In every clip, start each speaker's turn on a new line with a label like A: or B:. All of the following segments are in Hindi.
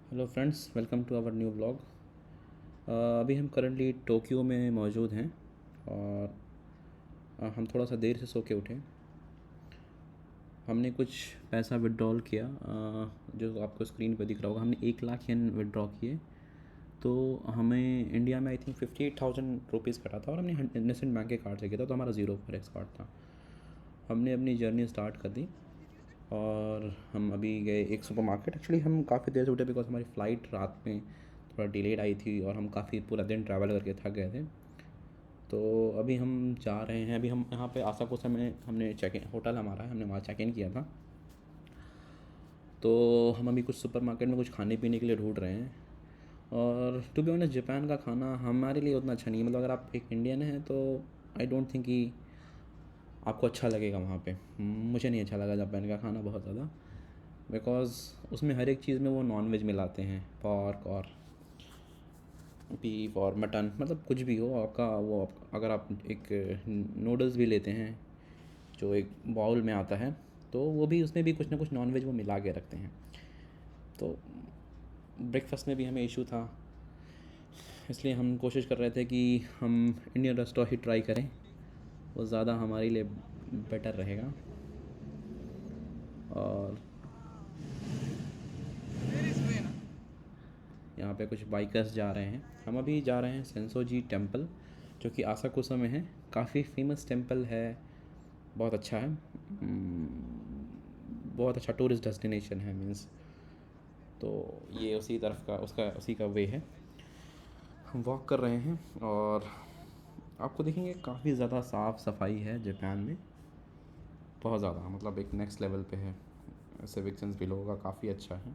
A: Hello friends, welcome to our new blog. अभी हम करंटली टोक्यो में मौजूद हैं और हम थोड़ा सा देर से सो के उठे। हमने कुछ पैसा विड्रॉल किया, जो आपको स्क्रीन पर दिख रहा होगा। हमने 1 लाख येन विड्रॉ किए, तो हमें इंडिया में आई थिंक 58,000 रुपीज़ कटा था और हमने इंडसइंड बैंक के कार्ड से किया था, तो हमारा ज़ीरो फॉरेक्स कार्ड था। हमने अपनी जर्नी स्टार्ट कर दी और हम अभी गए एक सुपरमार्केट। एक्चुअली हम काफ़ी देर से उठे बिकॉज हमारी फ़्लाइट रात में थोड़ा डिलेड आई थी और हम काफ़ी पूरा दिन ट्रैवल करके थक गए थे। तो अभी हम जा रहे हैं। अभी हम यहाँ पे आसाकुसा में हमने चेक इन, होटल हमारा है, हमने वहाँ चेक इन किया था। तो हम अभी कुछ सुपरमार्केट में कुछ खाने पीने के लिए ढूंढ रहे हैं। और टू बी ऑनेस्ट, जापान का खाना हमारे लिए उतना अच्छा नहीं है। मतलब अगर आप एक इंडियन हैं तो आई डोंट थिंक कि आपको अच्छा लगेगा वहाँ पे। मुझे नहीं अच्छा लगा जापान का खाना बहुत ज़्यादा, बिकॉज़ उसमें हर एक चीज़ में वो नॉन वेज मिलाते हैं, पॉर्क और बीफ और मटन, मतलब कुछ भी हो आपका वो अगर आप एक नूडल्स भी लेते हैं जो एक बाउल में आता है, तो वो भी उसमें भी कुछ ना कुछ नॉन वेज वो मिला के रखते हैं। तो ब्रेकफास्ट में भी हमें इशू था, इसलिए हम कोशिश कर रहे थे कि हम इंडियन रेस्टोरेंट ही ट्राई करें, वो ज़्यादा हमारे लिए बेटर रहेगा। और यहाँ पे कुछ बाइकर्स जा रहे हैं। हम अभी जा रहे हैं सेंसोजी टेम्पल, जो कि आसाकुसा में है। काफ़ी फेमस टेम्पल है, बहुत अच्छा है। बहुत अच्छा टूरिस्ट डेस्टिनेशन है मीन्स। तो ये उसी तरफ का उसका उसी का वे है। हम वॉक कर रहे हैं और आपको देखेंगे काफ़ी ज़्यादा साफ़ सफाई है जापान में, बहुत ज़्यादा, मतलब एक नेक्स्ट लेवल पे है। सिविक सेंस भी लोगों का काफ़ी अच्छा है।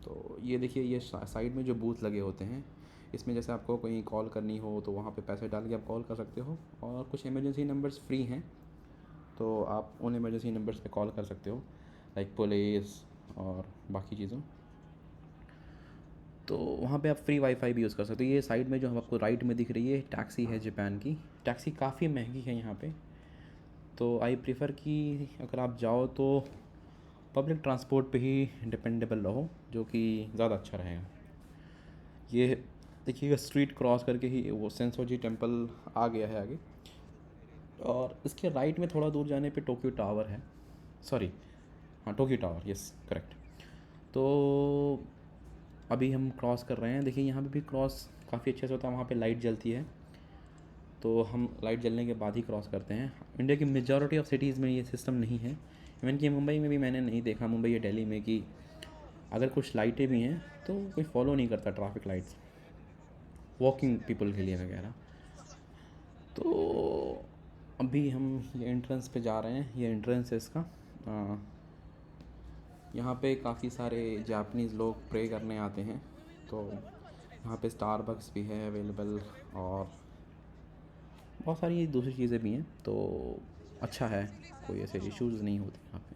A: तो ये देखिए, ये साइड में जो बूथ लगे होते हैं, इसमें जैसे आपको कहीं कॉल करनी हो तो वहाँ पे पैसे डाल के आप कॉल कर सकते हो। और कुछ इमरजेंसी नंबर्स फ्री हैं, तो आप उन इमरजेंसी नंबर्स पे कॉल कर सकते हो, लाइक पुलिस और बाकी चीज़ों। तो वहाँ पे आप फ्री वाईफाई भी यूज़ कर सकते हो। ये साइड में जो हम आपको राइट में दिख रही है, टैक्सी है जापान की। टैक्सी काफ़ी महंगी है यहाँ पे, तो आई प्रीफ़र कि अगर आप जाओ तो पब्लिक ट्रांसपोर्ट पे ही डिपेंडेबल रहो, जो कि ज़्यादा अच्छा रहेगा। ये देखिएगा, स्ट्रीट क्रॉस करके ही वो सेंसोजी टेम्पल आ गया है आगे, और इसके राइट में थोड़ा दूर जाने पे टोक्यो टावर है। सॉरी, हाँ, टोक्यो टावर, यस करेक्ट। तो अभी हम क्रॉस कर रहे हैं। देखिए यहाँ पे भी क्रॉस काफ़ी अच्छे से होता है, वहाँ पे लाइट जलती है, तो हम लाइट जलने के बाद ही क्रॉस करते हैं। इंडिया की मेजॉरिटी ऑफ सिटीज़ में ये सिस्टम नहीं है। इवन कि मुंबई में भी मैंने नहीं देखा, मुंबई या दिल्ली में, कि अगर कुछ लाइटें भी हैं तो कोई फॉलो नहीं करता ट्रैफिक लाइट्स, वॉकिंग पीपल के लिए वगैरह। तो अभी हम ये एंट्रेंस पे जा रहे हैं, ये एंट्रेंस है इसका। यहाँ पे काफ़ी सारे जापानीज़ लोग प्रे करने आते हैं, तो यहाँ पे स्टारबक्स भी है अवेलेबल और बहुत सारी दूसरी चीज़ें भी हैं। तो अच्छा है, कोई ऐसे इश्यूज़ नहीं होते यहाँ पे।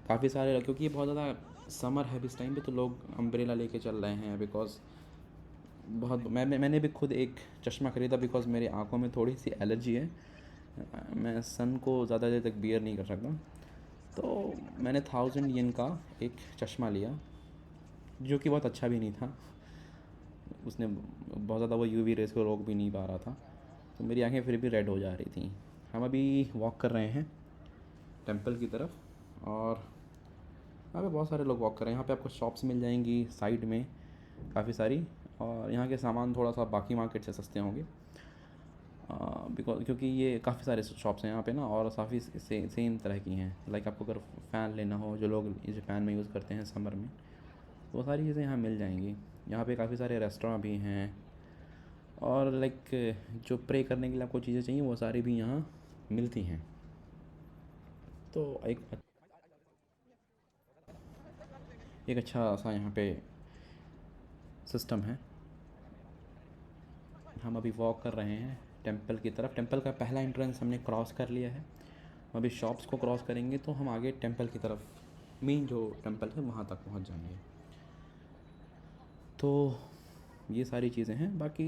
A: काफ़ी सारे, क्योंकि ये बहुत ज़्यादा समर है इस टाइम पे, तो लोग अम्ब्रेला लेके चल रहे हैं। बिकॉज़ बहुत मैंने भी खुद एक चश्मा ख़रीदा, बिकॉज़ मेरी आँखों में थोड़ी सी एलर्जी है। मैं सन को ज़्यादा देर तक बियर नहीं कर सकता, तो मैंने 1000 येन का एक चश्मा लिया, जो कि बहुत अच्छा भी नहीं था। उसने बहुत ज़्यादा वो यूवी रेस को रोक भी नहीं पा रहा था, तो मेरी आंखें फिर भी रेड हो जा रही थी। हम अभी वॉक कर रहे हैं टेंपल की तरफ, और यहाँ पे बहुत सारे लोग वॉक कर रहे हैं। यहाँ पे आपको शॉप्स मिल जाएंगी साइड में काफ़ी सारी, और यहाँ के सामान थोड़ा सा बाकी मार्केट से सस्ते होंगे, बिकॉज क्योंकि ये काफ़ी सारे शॉप्स हैं यहाँ पे ना, और काफ़ी सेम तरह की हैं। लाइक आपको अगर फ़ैन लेना हो, जो लोग जापान में यूज़ करते हैं समर में, वो सारी चीज़ें यहाँ मिल जाएंगी। यहाँ पे काफ़ी सारे रेस्टोरेंट भी हैं, और लाइक जो प्रे करने के लिए आपको चीज़ें चाहिए वो सारी भी यहाँ मिलती हैं। तो एक अच्छा सा यहाँ पे सिस्टम है। हम अभी वॉक कर रहे हैं टेंपल की तरफ। टेंपल का पहला एंट्रेंस हमने क्रॉस कर लिया है। अभी शॉप्स को क्रॉस करेंगे तो हम आगे टेंपल की तरफ, मेन जो टेंपल है वहाँ तक पहुँच जाएंगे। तो ये सारी चीज़ें हैं। बाकी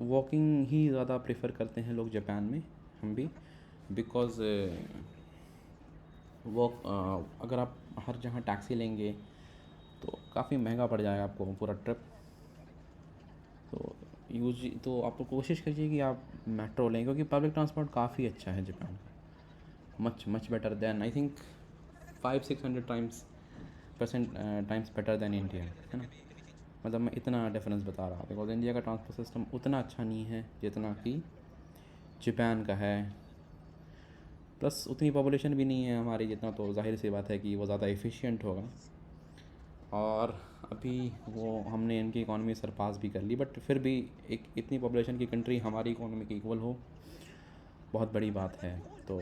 A: वॉकिंग ही ज़्यादा प्रेफर करते हैं लोग जापान में, हम भी, बिकॉज़ वो अगर आप हर जगह टैक्सी लेंगे तो काफ़ी महंगा पड़ जाएगा आपको पूरा ट्रिप। तो तो आप कोशिश कीजिए कि आप मेट्रो लें, क्योंकि पब्लिक ट्रांसपोर्ट काफ़ी अच्छा है जापान का, much much better than I think 500-600 times better than India, है ना। मतलब मैं इतना डिफरेंस बता रहा हूँ, बिकॉज इंडिया का ट्रांसपोर्ट सिस्टम उतना अच्छा नहीं है जितना कि जापान का है। प्लस उतनी पॉपुलेशन भी नहीं है हमारी जितना, तो जाहिर सी बात है कि वो ज़्यादा एफिशिएंट होगा। और अभी वो हमने इनकी इकॉनमी सरपास भी कर ली, बट फिर भी एक इतनी पॉपुलेशन की कंट्री हमारी इकॉनमी के इक्वल हो, बहुत बड़ी बात है। तो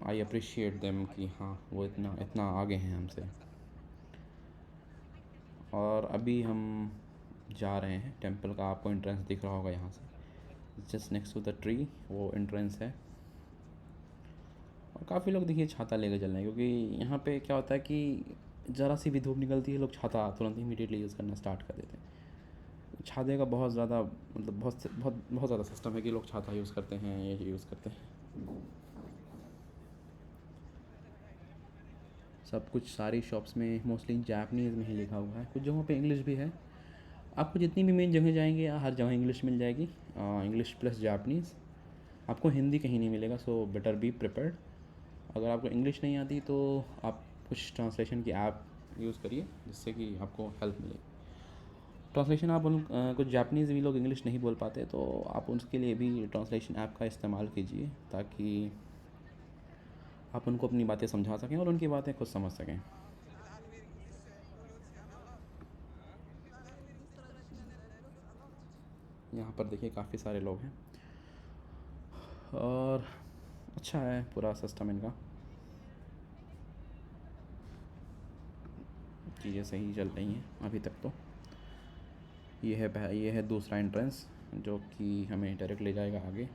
A: आई अप्रिशिएट देम कि हाँ वो इतना इतना आगे हैं हमसे। और अभी हम जा रहे हैं टेंपल का, आपको एंट्रेंस दिख रहा होगा यहाँ से, just next to the tree वो एंट्रेंस है। और काफ़ी लोग देखिए छाता लेकर चल रहे हैं, क्योंकि यहाँ पे क्या होता है कि ज़रा सी भी धूप निकलती है, लोग छाता तुरंत इमीडिएटली यूज़ करना स्टार्ट कर देते हैं। छाते का बहुत ज़्यादा मतलब बहुत बहुत बहुत ज़्यादा सिस्टम है कि लोग छाता यूज़ करते हैं, ये यूज़ करते हैं। सब कुछ सारी शॉप्स में मोस्टली जापनीज़ में ही लिखा हुआ है, कुछ जगहों पे इंग्लिश भी है। आपको जितनी भी मेन जगह जाएंगे हर जगह इंग्लिश मिल जाएगी, इंग्लिश प्लस जापनीज़। आपको हिंदी कहीं नहीं मिलेगा, सो बेटर बी प्रिपेयर्ड। अगर आपको इंग्लिश नहीं आती तो आप कुछ ट्रांसलेशन की ऐप यूज़ करिए, जिससे कि आपको हेल्प मिले। ट्रांसलेशन आप कुछ जापानीज़ भी लोग इंग्लिश नहीं बोल पाते, तो आप उसके लिए भी ट्रांसलेशन ऐप का इस्तेमाल कीजिए, ताकि आप उनको अपनी बातें समझा सकें और उनकी बातें खुद समझ सकें। यहाँ पर देखिए काफ़ी सारे लोग हैं, और अच्छा है पूरा सिस्टम इनका, चीज़ें सही चल रही हैं अभी तक। तो ये है दूसरा एंट्रेंस, जो कि हमें डायरेक्ट ले जाएगा आगे।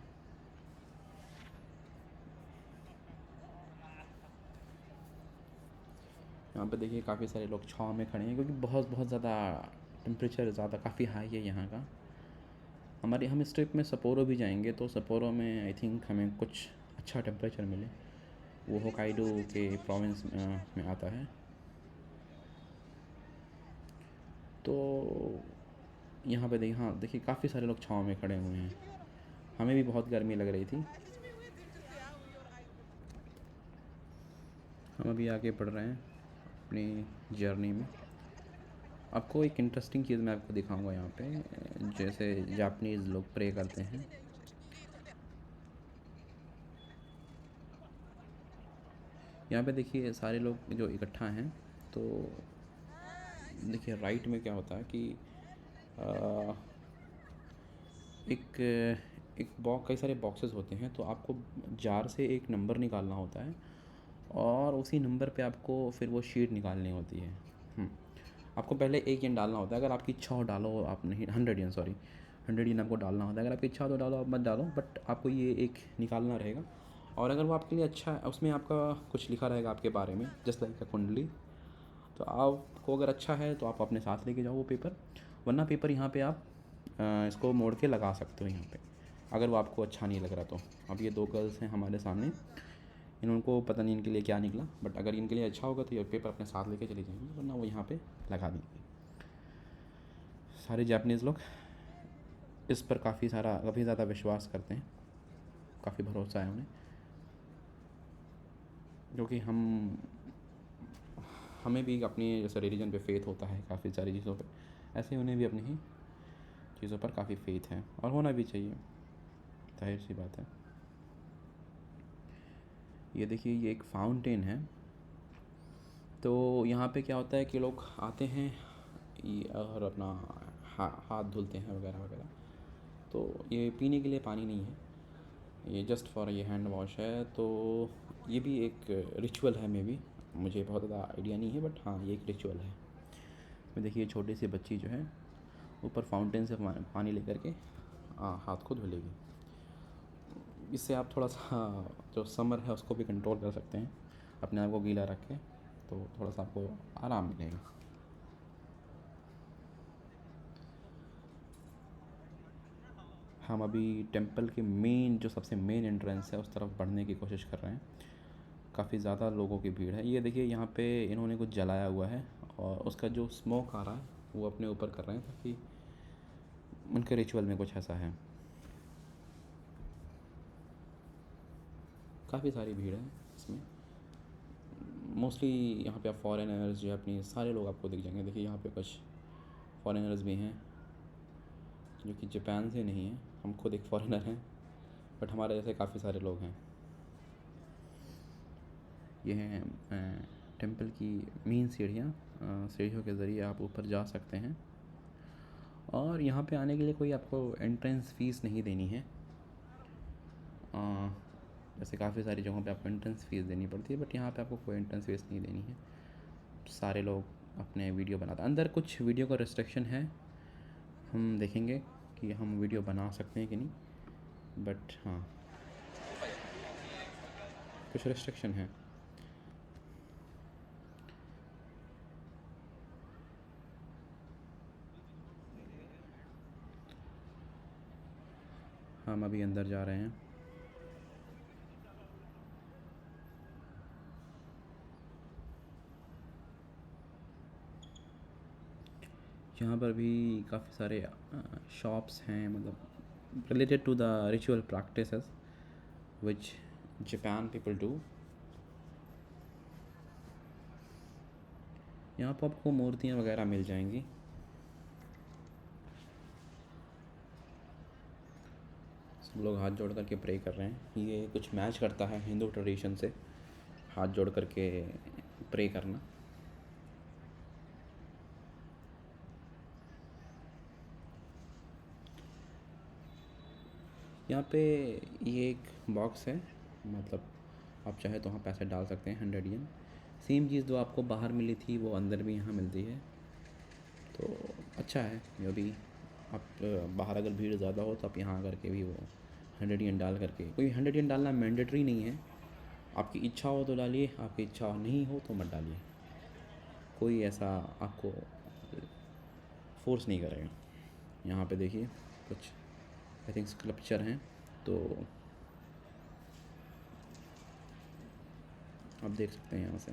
A: यहाँ पे देखिए काफ़ी सारे लोग छाँव में खड़े हैं, क्योंकि बहुत बहुत ज़्यादा टेम्परेचर ज़्यादा काफ़ी हाई है यहाँ का। हम इस ट्रिप में सपोरो भी जाएंगे, तो सपोरो में आई थिंक हमें कुछ अच्छा टेम्परेचर मिले। वो होकाइडो के प्रोविंस में आता है। तो यहाँ पे देखिए, हाँ देखिए काफ़ी सारे लोग छाँव में खड़े हुए हैं। हमें भी बहुत गर्मी लग रही थी। हम अभी आगे बढ़ रहे हैं अपनी जर्नी में। आपको एक इंटरेस्टिंग चीज़ मैं आपको दिखाऊंगा यहाँ पे, जैसे जापानीज़ लोग प्रे करते हैं। यहाँ पे देखिए सारे लोग जो इकट्ठा हैं, तो देखिए राइट में क्या होता है कि आ, एक एक बॉक्स, कई सारे बॉक्सेस होते हैं, तो आपको जार से एक नंबर निकालना होता है, और उसी नंबर पे आपको फिर वो शीट निकालनी होती है। आपको पहले एक येन डालना होता है, अगर आपकी इच्छा हो डालो, आप नहीं 100 येन, सॉरी 100 येन आपको डालना होता है। अगर आपकी इच्छा हो तो डालो, आप मत डालो, बट आपको ये एक निकालना रहेगा। और अगर वो आपके लिए अच्छा है, उसमें आपका कुछ लिखा रहेगा आपके बारे में, जस्ट लाइक अ कुंडली। तो आपको अगर अच्छा है तो आप अपने साथ लेके जाओ वो पेपर, वरना पेपर यहाँ पे आप इसको मोड़ के लगा सकते हो यहाँ पे, अगर वो आपको अच्छा नहीं लग रहा तो। अब ये दो गर्ल्स हैं हमारे सामने, इनको पता नहीं इनके लिए क्या निकला, बट अगर इनके लिए अच्छा होगा तो ये पेपर अपने साथ लेके चली जाएंगी, वरना वो यहाँ पे लगा देंगे। सारे जापानीज़ लोग इस पर काफ़ी ज़्यादा विश्वास करते हैं, काफ़ी भरोसा है उन्हें, क्योंकि हमें भी अपनी जैसे रिलीजन पे फेथ होता है काफ़ी सारी चीज़ों पे, ऐसे ही उन्हें भी अपनी ही चीज़ों पर काफ़ी फेथ है, और होना भी चाहिए, जाहिर सी बात है। ये देखिए ये एक फाउंटेन है। तो यहाँ पे क्या होता है कि लोग आते हैं और अपना हाथ धुलते हैं वगैरह वगैरह। तो ये पीने के लिए पानी नहीं है, ये जस्ट फॉर ये हैंड वॉश है। तो ये भी एक रिचुअल है, मे बी, मुझे बहुत ज़्यादा आइडिया नहीं है, बट हाँ ये एक रिचुअल है। मैं देखिए छोटी सी बच्ची जो है ऊपर फाउंटेन से पानी लेकर के हाथ को धुलेगी। इससे आप थोड़ा सा जो समर है उसको भी कंट्रोल कर सकते हैं, अपने आप को गीला रख के, तो थोड़ा सा आपको आराम मिलेगा। हम अभी टेंपल के मेन जो सबसे मेन एंट्रेंस है उस तरफ बढ़ने की कोशिश कर रहे हैं। काफ़ी ज़्यादा लोगों की भीड़ है। ये देखिए यहाँ पे इन्होंने कुछ जलाया हुआ है और उसका जो स्मोक आ रहा है वो अपने ऊपर कर रहे हैं ताकि उनके रिचुअल में कुछ ऐसा है। काफ़ी सारी भीड़ है इसमें। मोस्टली यहाँ पे आप फॉरेनर्स, जापानीज सारे लोग आपको दिख जाएंगे। देखिए यहाँ पे कुछ फॉरेनर्स भी हैं जो कि जापान से नहीं हैं। हम खुद एक फ़ॉरेनर हैं, बट हमारे जैसे काफ़ी सारे लोग हैं। ये हैं टेंपल की मेन सीढ़ियाँ। सीढ़ियों के ज़रिए आप ऊपर जा सकते हैं और यहाँ पे आने के लिए कोई आपको एंट्रेंस फ़ीस नहीं देनी है। जैसे काफ़ी सारी जगहों पे आपको एंट्रेंस फ़ीस देनी पड़ती है, बट यहाँ पे आपको कोई एंट्रेंस फ़ीस नहीं देनी है। सारे लोग अपने वीडियो बनाते हैं। अंदर कुछ वीडियो का रिस्ट्रिक्शन है, हम देखेंगे कि हम वीडियो बना सकते हैं कि नहीं, बट हाँ कुछ रिस्ट्रिक्शन है। हम अभी अंदर जा रहे हैं। यहाँ पर भी काफ़ी सारे शॉप्स हैं, मतलब related to the ritual practices which Japan people do. यहाँ पर आपको मूर्तियाँ वगैरह मिल जाएंगी। सब लोग हाथ जोड़ करके प्रे कर रहे हैं। ये कुछ मैच करता है हिंदू ट्रेडिशन से, हाथ जोड़ करके प्रे करना। यहाँ पे ये एक बॉक्स है, मतलब आप चाहे तो वहाँ पैसे डाल सकते हैं 100 येन। सेम चीज़ जो आपको बाहर मिली थी वो अंदर भी यहाँ मिलती है, तो अच्छा है। जो भी आप बाहर अगर भीड़ ज़्यादा हो तो आप यहाँ आकर के भी वो 100 येन डाल करके, कोई 100 येन डालना मैंडेटरी नहीं है। आपकी इच्छा हो तो डालिए, आपकी इच्छा नहीं हो तो मत डालिए। कोई ऐसा आपको फोर्स नहीं करेगा। यहाँ पे देखिए कुछ आई थिंक स्कल्पचर हैं, तो आप देख सकते हैं यहाँ से।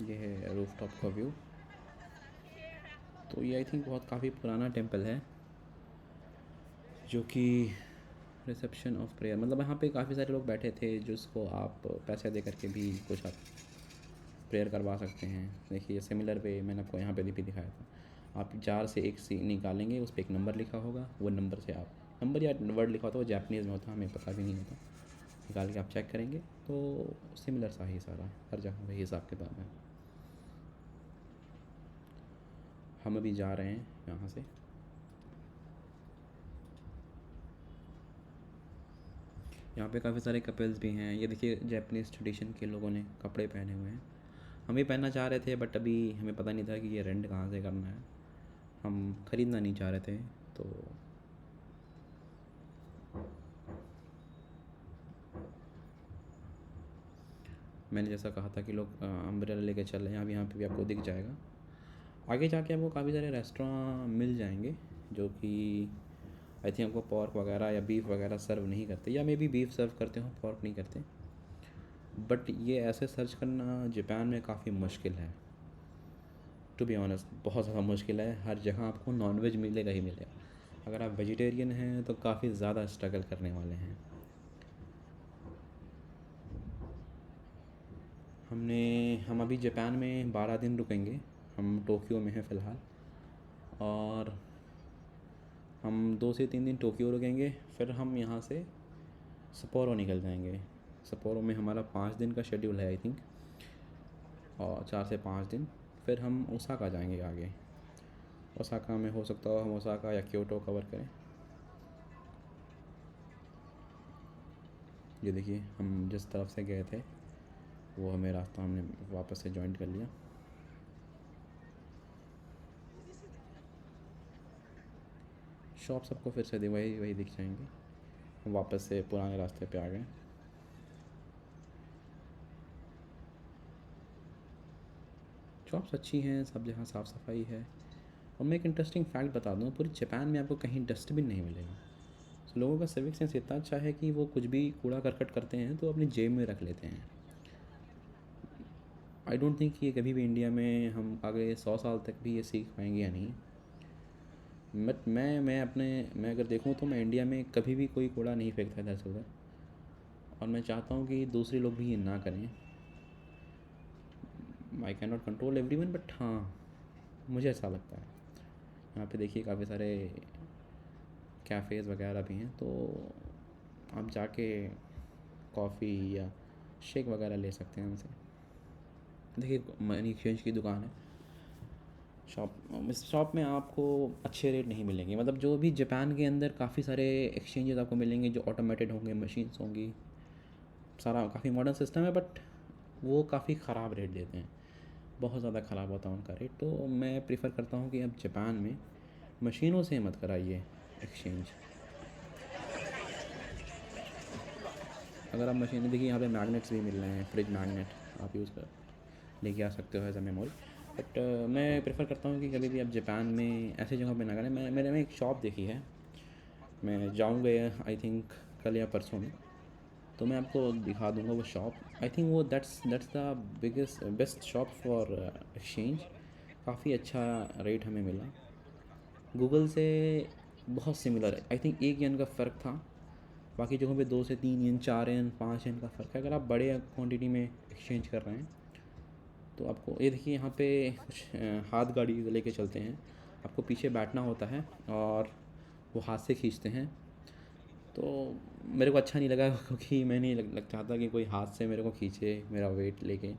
A: ये है रूफ टॉप का व्यू। तो ये आई थिंक बहुत काफ़ी पुराना टेंपल है, जो कि रिसेप्शन ऑफ प्रेयर, मतलब यहाँ पे काफ़ी सारे लोग बैठे थे जिसको आप पैसे दे करके भी कुछ आप प्रेयर करवा सकते हैं। देखिए सिमिलर वे मैंने आपको यहाँ पे भी दिखाया था। आप जार से एक सी निकालेंगे, उस पर एक नंबर लिखा होगा, वो नंबर से आप नंबर या वर्ड लिखा होता है, वो जापानीज़ में होता है, हमें पता भी नहीं होता। निकाल के आप चेक करेंगे तो सिमिलर सा ही सारा, हर जगह वही हिसाब किताब है। हम अभी जा रहे हैं यहाँ से। यहाँ पे काफ़ी सारे कपल्स भी हैं। ये देखिए जापानीज़ ट्रेडिशन के लोगों ने कपड़े पहने हुए हैं। हम भी पहनना चाह रहे थे, बट अभी हमें पता नहीं था कि ये रेंट कहाँ से करना है। हम ख़रीदना नहीं चाह रहे थे, तो मैंने जैसा कहा था कि लोग अम्ब्रेला लेके चल रहे हैं। यहाँ पे भी आपको दिख जाएगा। आगे जाके आपको काफ़ी सारे रेस्टोरेंट मिल जाएंगे जो कि आई थिंक आपको पॉर्क वगैरह या बीफ वगैरह सर्व नहीं करते, या मे बी बीफ सर्व करते हो, पॉर्क नहीं करते। बट ये ऐसे सर्च करना जापान में काफ़ी मुश्किल है, टू बी ऑनेस्ट बहुत ज़्यादा मुश्किल है। हर जगह आपको नॉनवेज मिलेगा ही मिलेगा। अगर आप वेजिटेरियन हैं तो काफ़ी ज़्यादा स्ट्रगल करने वाले हैं। हम अभी जापान में 12 दिन रुकेंगे। हम टोक्यो में हैं फ़िलहाल, और हम 2 से 3 दिन टोक्यो रुकेंगे, फिर हम यहाँ से सप्पोरो निकल जाएंगे। सप्पोरो में हमारा 5 दिन का शेड्यूल है आई थिंक, और 4 से 5 दिन। फिर हम ओसाका जाएंगे आगे। ओसाका में हो सकता हो हम ओसाका या क्योटो कवर करें। ये देखिए हम जिस तरफ से गए थे वो हमें रास्ता हमने वापस से जॉइन कर लिया। शॉप सबको फिर से वही वही दिख जाएंगे। हम वापस से पुराने रास्ते पे आ गए। शॉप्स अच्छी हैं, सब जगह साफ़ सफाई है। और मैं एक इंटरेस्टिंग फैक्ट बता दूँ, पूरे जापान में आपको कहीं डस्टबिन नहीं मिलेगा। तो लोगों का सिविक सेंस इतना अच्छा है कि वो कुछ भी कूड़ा करकट करते हैं तो अपनी जेब में रख लेते हैं। आई डोंट थिंक ये कभी भी इंडिया में हम अगले 100 साल तक भी ये सीख पाएंगे या नहीं। बट मैं अगर देखूँ तो मैं इंडिया में कभी भी कोई कूड़ा नहीं फेंकता इधर से उधर, और मैं चाहता हूँ कि दूसरे लोग भी ये ना करें। I can not control everyone, but हाँ, मुझे ऐसा लगता है। यहाँ पे देखिए काफ़ी सारे कैफ़ेज़ वगैरह भी हैं, तो आप जाके कॉफ़ी या शेक वगैरह ले सकते हैं उनसे। देखिए मनी एक्सचेंज की दुकान है, इस शॉप में आपको अच्छे रेट नहीं मिलेंगे। मतलब जो भी जापान के अंदर काफ़ी सारे एक्सचेंजेस आपको मिलेंगे जो ऑटोमेटेड होंगे, मशीन्स होंगी, सारा काफ़ी मॉडर्न सिस्टम है, बट वो काफ़ी ख़राब रेट देते हैं, बहुत ज़्यादा ख़राब होता है उनका रेट। तो मैं प्रेफर करता हूँ कि अब जापान में मशीनों से मत कराइए एक्सचेंज। अगर आप मशीनें देखिए, यहाँ पे मैग्नेट्स भी मिल रहे हैं, फ्रिज मैग्नेट आप यूज़ कर लेके आ सकते हो एज अ मेमोरी। बट मैं प्रेफर करता हूँ कि कभी भी आप जापान में ऐसी जगह पे ना करें। मैंने एक शॉप देखी है, मैं जाऊँगा आई थिंक कल या परसों में, तो मैं आपको दिखा दूँगा वो शॉप। आई थिंक वो that's the biggest best shop for exchange. काफ़ी अच्छा रेट हमें मिला, गूगल से बहुत सिमिलर है। आई थिंक 1 येन का फ़र्क था, बाकी जगहों पे 2 से 3 येन, 4 येन, 5 येन का फ़र्क है। अगर आप बड़े क्वांटिटी में एक्सचेंज कर रहे हैं तो आपको ये देखिए यहाँ पे कुछ हाथ गाड़ी लेके चलते हैं, आपको पीछे बैठना होता है और वो हाथ से खींचते हैं। तो मेरे को अच्छा नहीं लगा क्योंकि मैं नहीं लग चाहता कि कोई हाथ से मेरे को खींचे मेरा वेट लेके,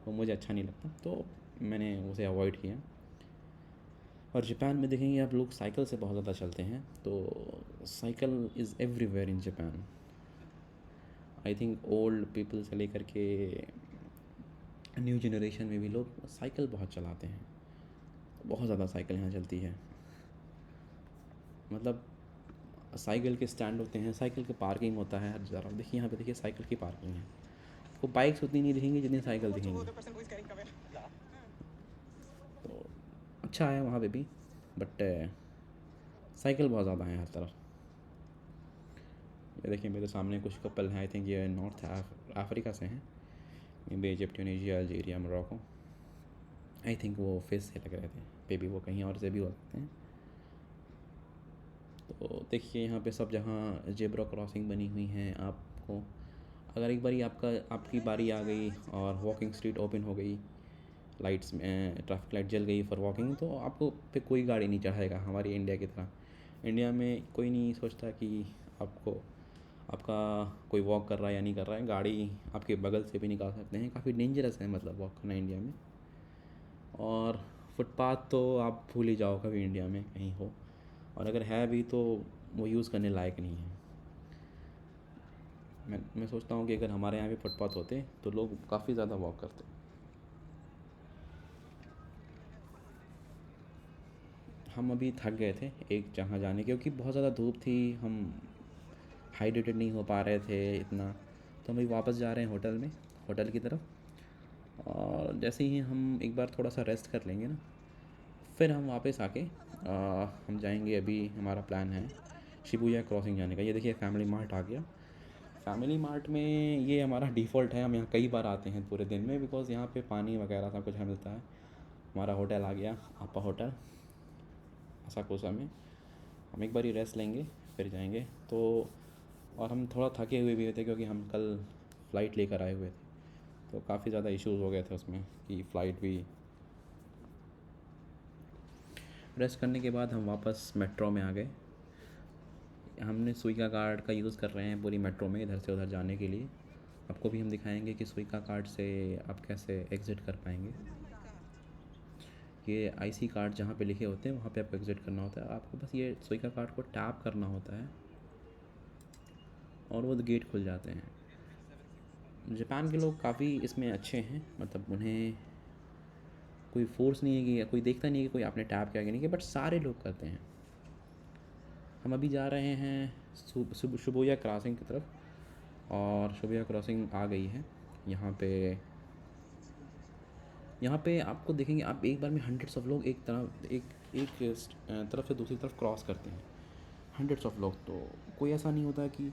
A: वो मुझे अच्छा नहीं लगता, तो मैंने उसे अवॉइड किया। और जापान में देखेंगे आप, लोग साइकिल से बहुत ज़्यादा चलते हैं, तो cycle is everywhere in Japan. I think old people से लेकर के न्यू जनरेशन में भी लोग साइकिल बहुत चलाते हैं, बहुत ज़्यादा साइकिल यहाँ चलती है। मतलब साइकिल के स्टैंड होते हैं, साइकिल का पार्किंग होता है हर जगह। देखिए यहाँ पे देखिए साइकिल की पार्किंग है, आपको बाइक्स उतनी नहीं दिखेंगी जितनी साइकिल दिखेंगी। तो अच्छा है वहाँ पे भी, बट साइकिल बहुत ज़्यादा है हर तरफ। ये देखिए मेरे सामने कुछ कपल हैं, आई थिंक ये नॉर्थ अफ्रीका से हैं, may be Egypt, Tunisia, Algeria, Morocco. I think वो फेस से लग रहे थे, मे बी वो कहीं और से भी हो सकते हैं। तो देखिए यहाँ पे सब जगह जेब्रा क्रॉसिंग बनी हुई हैं। आपको अगर एक बारी आपकी बारी आ गई और वॉकिंग स्ट्रीट ओपन हो गई, लाइट्स में ट्रैफिक लाइट जल गई फॉर वॉकिंग, तो आपको पे कोई गाड़ी नहीं चढ़ाएगा हमारी इंडिया की तरह। इंडिया में कोई नहीं सोचता कि आपको आपका कोई वॉक कर रहा है या नहीं कर रहा है, गाड़ी आपके बगल से भी निकाल सकते हैं। काफ़ी डेंजरस है मतलब वॉक करना इंडिया में। और फुटपाथ तो आप भूल ही जाओ कभी इंडिया में कहीं हो, और अगर है भी तो वो यूज़ करने लायक नहीं है। मैं सोचता हूँ कि अगर हमारे यहाँ भी फुटपाथ होते तो लोग काफ़ी ज़्यादा वॉक करते। हम अभी थक गए थे एक जगह जाने, क्योंकि बहुत ज़्यादा धूप थी, हम हाइड्रेटेड नहीं हो पा रहे थे इतना, तो हम अभी वापस जा रहे हैं होटल की तरफ। और जैसे ही हम एक बार थोड़ा सा रेस्ट कर लेंगे ना, फिर हम वापस आके हम जाएंगे। अभी हमारा प्लान है शिबुया क्रॉसिंग जाने का। ये देखिए फैमिली मार्ट आ गया। फैमिली मार्ट में ये हमारा डिफ़ॉल्ट है, हम यहाँ कई बार आते हैं पूरे दिन में, बिकॉज़ यहाँ पे पानी वगैरह सब कुछ हमें मिलता है। हमारा होटल आ गया, आपा होटल असाकुसा में। हम एक बार ही रेस्ट लेंगे फिर जाएंगे। तो और हम थोड़ा थके हुए भी थे क्योंकि हम कल फ़्लाइट लेकर आए हुए थे, तो काफ़ी ज़्यादा इश्यूज़ हो गए थे उसमें कि फ़्लाइट भी। रेस्ट करने के बाद हम वापस मेट्रो में आ गए। हमने सुइका कार्ड का यूज़ कर रहे हैं पूरी मेट्रो में इधर से उधर जाने के लिए। आपको भी हम दिखाएंगे कि सुइका कार्ड से आप कैसे एग्ज़िट कर पाएंगे। ये आईसी कार्ड जहाँ पे लिखे होते हैं वहाँ पे आपको एग्ज़िट करना होता है। आपको बस ये सुइका कार्ड को टैप करना होता है और वो गेट खुल जाते हैं। जापान के लोग काफ़ी इसमें अच्छे हैं, मतलब उन्हें कोई फ़ोर्स नहीं है कि कोई देखता नहीं है कि कोई आपने टैप किया कि नहीं किया, बट सारे लोग करते हैं। हम अभी जा रहे हैं शिबुया क्रॉसिंग की तरफ, और शिबुया क्रॉसिंग आ गई है। यहाँ पे यहाँ पे आपको देखेंगे, आप एक बार में हंड्रेड्स ऑफ लोग एक तरफ से दूसरी तरफ क्रॉस करते हैं, हंड्रेड्स ऑफ लोग। तो कोई ऐसा नहीं होता कि